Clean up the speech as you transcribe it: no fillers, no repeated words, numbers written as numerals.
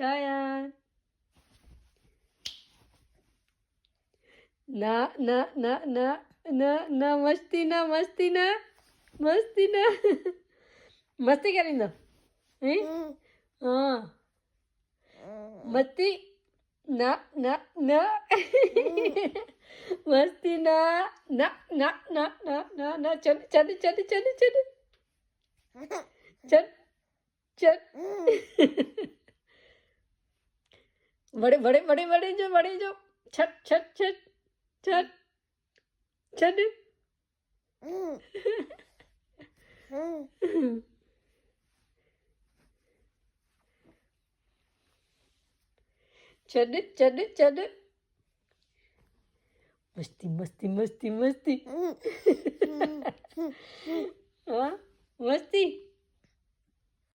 છાયા ના ના ના ના ના ના મસ્તી ના મસ્તી ના મસ્તી ના મસ્તી કરી દો હે હા મસ્તી ના ના ના મસ્તી ના ના ના ના ના ના ના ચલ ચલ ચલ ચલ ચલ ચલ ચલ बड़े बड़े बड़े बड़े जो छट छट छट छट छट छट छट छट मस्ती मस्ती मस्ती मस्ती हाँ मस्ती